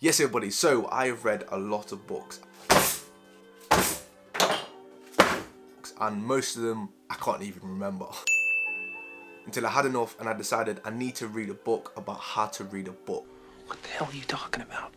Yes everybody, so I have read a lot of books and most of them I can't even remember until I had enough and I decided I need to read a book about how to read a book. What the hell are you talking about?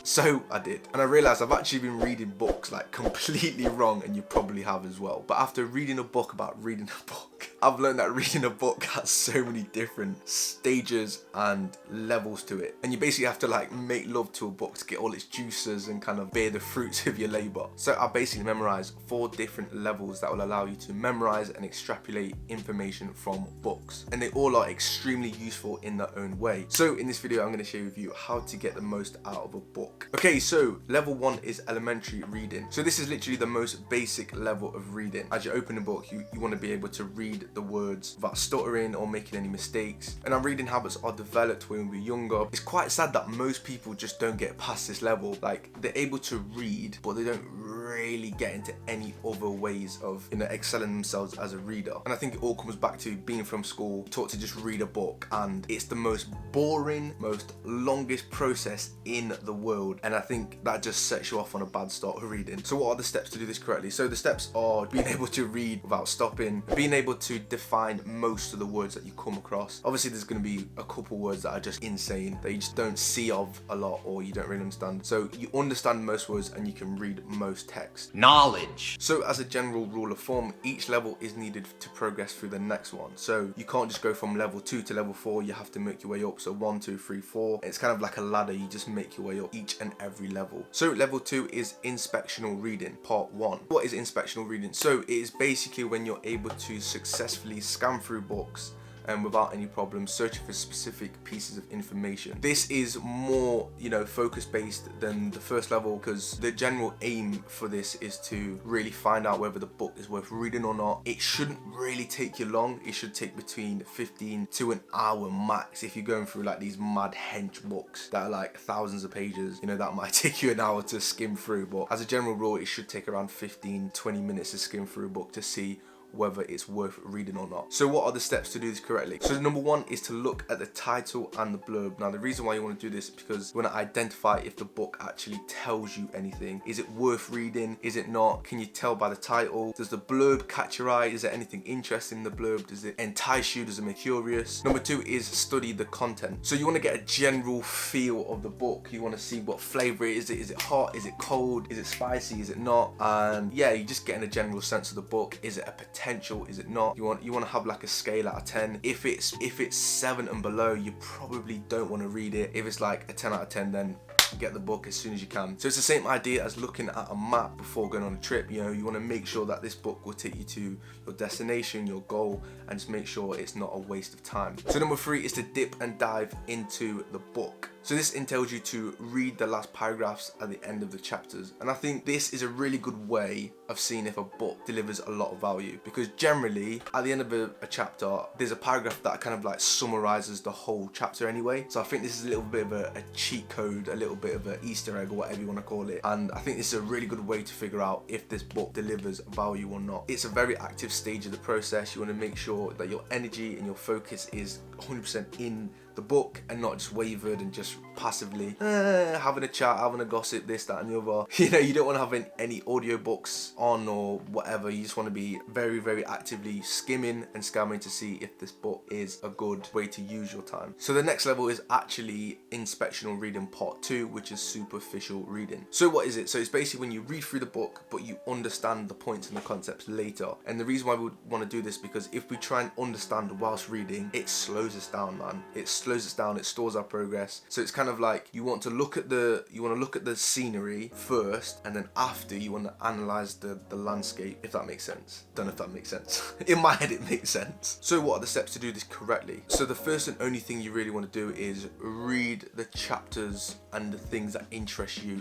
So I did, and I realised I've actually been reading books like completely wrong, and you probably have as well. But after reading a book about reading a book, I've learned that reading a book has so many different stages and levels to it. And you basically have to like make love to a book to get all its juices and kind of bear the fruits of your labour. So I basically memorised 4 different levels that will allow you to memorise and extrapolate information from books. And they all are extremely useful in their own way. So in this video, I'm going to share with you how to get the most out of a book. Okay, so level 1 is elementary reading. So this is literally the most basic level of reading. As you open a book, you want to be able to read the words without stuttering or making any mistakes. And our reading habits are developed when we're younger. It's quite sad that most people just don't get past this level. Like, they're able to read, but they don't really get into any other ways of, you know, excelling themselves as a reader. And I think it all comes back to being from school, taught to just read a book, and it's the most boring, most longest process in the world. And I think that just sets you off on a bad start of reading. So what are the steps to do this correctly? So the steps are being able to read without stopping, being able to define most of the words that you come across. Obviously there's going to be a couple words that are just insane that you just don't see of a lot or you don't really understand. So you understand most words and you can read most text. Knowledge. So as a general rule of thumb, each level is needed to progress through the next one. So you can't just go from level 2 to level 4, you have to make your way up. So 1, 2, 3, 4. It's kind of like a ladder, you just make your way up each and every level. So level 2 is inspectional reading, part 1. What is inspectional reading? So it is basically when you're able to successfully scan through books and without any problems, searching for specific pieces of information. This is more, you know, focus based than the first level, because the general aim for this is to really find out whether the book is worth reading or not. It shouldn't really take you long. It should take between 15 to an hour max. If you're going through like these mad hench books that are like thousands of pages, you know, that might take you an hour to skim through. But as a general rule, it should take around 15-20 minutes to skim through a book to see whether it's worth reading or not. So what are the steps to do this correctly? So number 1 is to look at the title and the blurb. Now the reason why you want to do this is because you want to identify if the book actually tells you anything. Is it worth reading? Is it not? Can you tell by the title? Does the blurb catch your eye? Is there anything interesting in the blurb? Does it entice you? Does it make you curious? Number 2 is study the content. So you want to get a general feel of the book. You want to see what flavor it is. Is it hot? Is it cold? Is it spicy? Is it not? And yeah, you're just getting a general sense of the book. Is it a potential? Is it not? You want to have like a scale out of 10. If it's 7 and below, you probably don't want to read it. If it's like a 10 out of 10, then get the book as soon as you can. So it's the same idea as looking at a map before going on a trip. You know, you want to make sure that this book will take you to your destination, your goal, and just make sure it's not a waste of time. So number 3 is to dip and dive into the book. So this entails you to read the last paragraphs at the end of the chapters. And I think this is a really good way of seeing if a book delivers a lot of value, because generally at the end of a chapter, there's a paragraph that kind of like summarizes the whole chapter anyway. So I think this is a little bit of a cheat code, a little bit of an Easter egg or whatever you want to call it. And I think this is a really good way to figure out if this book delivers value or not. It's a very active stage of the process. You want to make sure that your energy and your focus is 100% in the book and not just wavered and just passively having a chat, having a gossip, this, that and the other. You know, you don't want to have any audiobooks on or whatever. You just want to be very, very actively skimming and scamming to see if this book is a good way to use your time. So the next level is actually inspectional reading part 2, which is superficial reading. So what is it? So it's basically when you read through the book but you understand the points and the concepts later. And the reason why we would want to do this, because if we try and understand whilst reading, it slows us down, man. It slows us down, it stores our progress. So it's kind of like you want to look at the scenery first, and then after you want to analyze the landscape, if that makes sense. Don't know if that makes sense. In my head it makes sense. So what are the steps to do this correctly? So the first and only thing you really want to do is read the chapters and the things that interest you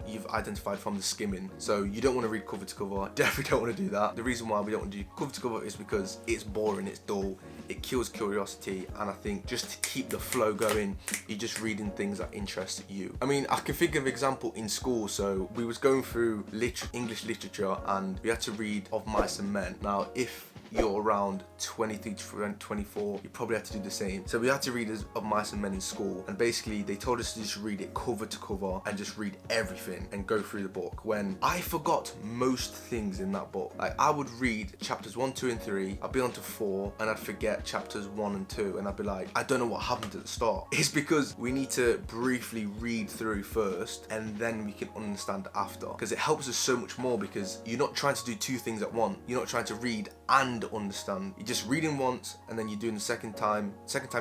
you've identified from the skimming. So you don't want to read cover to cover. Definitely don't want to do that. The reason why we don't want to do cover to cover is because it's boring, it's dull, it kills curiosity, and I think just to keep the flow going, you're just reading things that interest you. I mean, I can think of an example in school. So we was going through English literature and we had to read Of Mice and Men. Now, if you're around 23 to 24, you probably have to do the same. So we had to read Of Mice and Men in school, and basically they told us to just read it cover to cover and just read everything and go through the book, when I forgot most things in that book. Like, I would read chapters 1, 2 and 3, I'd be on to 4 and I'd forget chapters 1 and 2, and I'd be like, I don't know what happened at the start. It's because we need to briefly read through first and then we can understand after, because it helps us so much more, because you're not trying to do two things at once. You're not trying to read and understand. You're just reading once and then you're doing the second time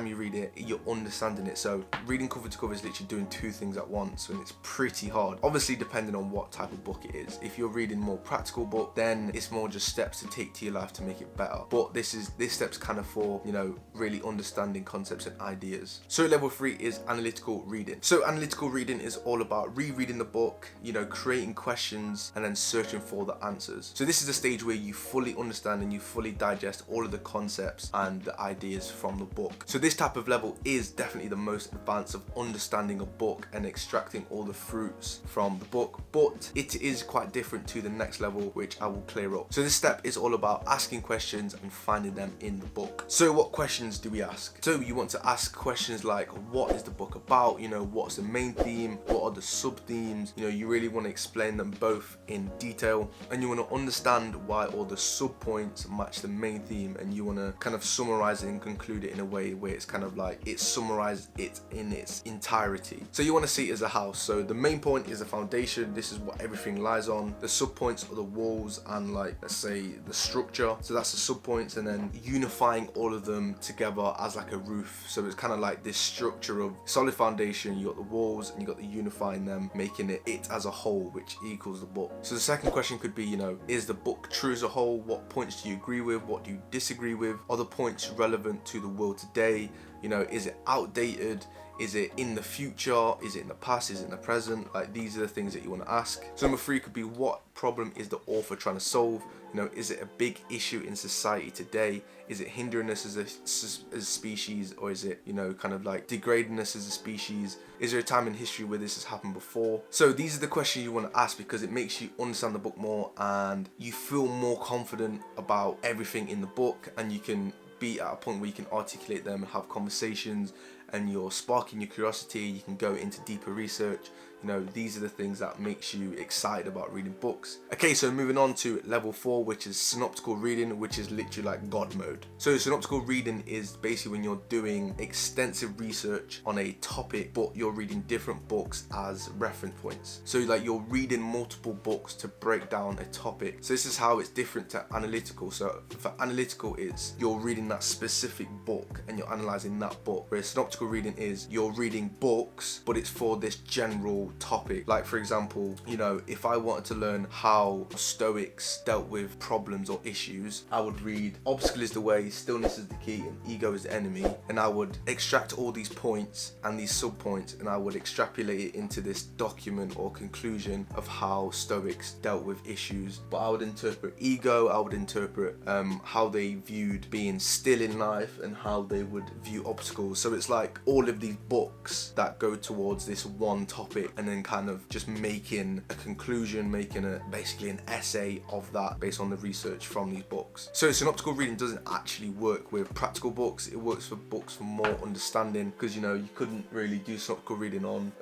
you read it, you're understanding it. So reading cover to cover is literally doing two things at once, and it's pretty hard, obviously depending on what type of book it is. If you're reading more practical book, then it's more just steps to take to your life to make it better, but this step's kind of for, you know, really understanding concepts and ideas. So level 3 is analytical reading. So analytical reading is all about rereading the book, you know, creating questions and then searching for the answers. So this is a stage where you fully understand and you fully digest all of the concepts and the ideas from the book. So this type of level is definitely the most advanced of understanding a book and extracting all the fruits from the book, but it is quite different to the next level, which I will clear up. So this step is all about asking questions and finding them in the book. So what questions do we ask? So you want to ask questions like, what is the book about? You know, what's the main theme? What are the sub-themes? You know, you really want to explain them both in detail, and you want to understand why all the sub-points match the main theme, and you want to kind of summarize it and conclude it in a way where it's kind of like it's summarized it in its entirety. So you want to see it as a house. So the main point is the foundation. This is what everything lies on. The sub-points are the walls and, like, let's say the structure. So that's the sub-points, and then unifying all of them together as like a roof. So it's kind of like this structure of solid foundation. You got the walls and you got the unifying them, making it as a whole, which equals the book. So the second question could be, you know, is the book true as a whole? What points do you agree with? What do you disagree with? Are the points relevant to the world today? You know, is it outdated? Is it in the future? Is it in the past? Is it in the present? Like, these are the things that you want to ask. So number 3 could be, what problem is the author trying to solve? You know, is it a big issue in society today? Is it hindering us as a species, or is it, you know, kind of like degrading us as a species? Is there a time in history where this has happened before? So these are the questions you want to ask, because it makes you understand the book more and you feel more confident about everything in the book, and you can be at a point where you can articulate them and have conversations, and you're sparking your curiosity. You can go into deeper research. You know, these are the things that makes you excited about reading books. Okay, so moving on to level 4, which is synoptical reading, which is literally like God mode. So synoptical reading is basically when you're doing extensive research on a topic, but you're reading different books as reference points. So like you're reading multiple books to break down a topic. So this is how it's different to analytical. So for analytical, it's you're reading that specific book and you're analyzing that book, whereas synoptical reading is you're reading books, but it's for this general topic. Like, for example, you know, if I wanted to learn how Stoics dealt with problems or issues, I would read Obstacle is the Way, Stillness is the Key, and Ego is the Enemy, and I would extract all these points and these sub-points, and I would extrapolate it into this document or conclusion of how Stoics dealt with issues. But I would interpret ego, I would interpret how they viewed being still in life, and how they would view obstacles. So it's like all of these books that go towards this one topic, and then kind of just making a conclusion, making basically an essay of that based on the research from these books. So synoptical reading doesn't actually work with practical books. It works for books for more understanding, because, you know, you couldn't really do synoptical reading on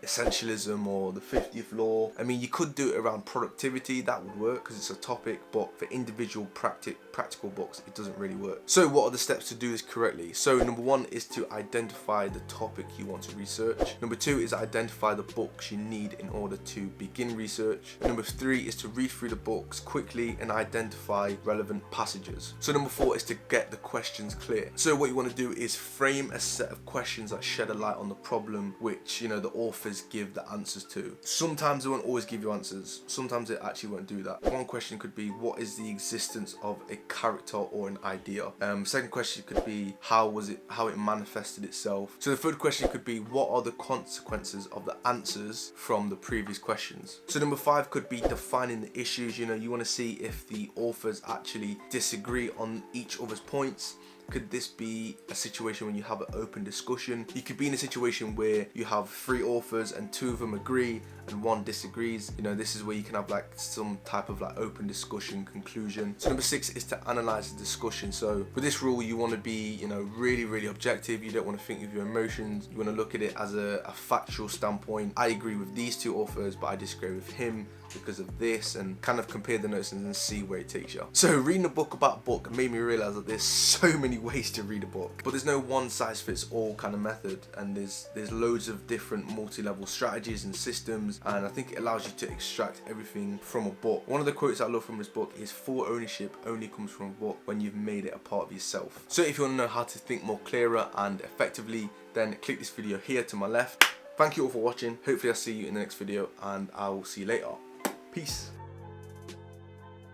essentialism or the 50th law. I mean, you could do it around productivity, that would work because it's a topic, but for individual practical books, it doesn't really work. So what are the steps to do this correctly? So number 1 is to identify the topic you want to research. Number 2 is identify the books you need in order to begin research. Number 3 is to read through the books quickly and identify relevant passages. So number 4 is to get the questions clear. So what you want to do is frame a set of questions that shed a light on the problem, which, you know, the authors give the answers to. Sometimes they won't always give you answers. Sometimes it actually won't do that. One question could be, what is the existence of a character or an idea? Second question could be, how it manifested itself. So the third question could be, what are the consequences of the answers from the previous questions? So number 5 could be defining the issues. You know, you want to see if the authors actually disagree on each other's points, Could this be a situation when you have an open discussion? You could be in a situation where you have 3 authors and 2 of them agree and 1 disagrees. You know, this is where you can have like some type of like open discussion conclusion. So number 6 is to analyze the discussion. So with this rule, you want to be, you know, really objective. You don't want to think with your emotions. You want to look at it as a factual standpoint. I agree with these 2 authors, but I disagree with him because of this, and kind of compare the notes and then see where it takes you. So reading a book about a book made me realize that there's so many ways to read a book, but there's no one size fits all kind of method, and there's loads of different multi-level strategies and systems, and I think it allows you to extract everything from a book. One of the quotes I love from this book is, full ownership only comes from a book when you've made it a part of yourself. So if you want to know how to think more clearer and effectively, then click this video here to my left. Thank you all for watching. Hopefully I'll see you in the next video, and I will see you later. Peace.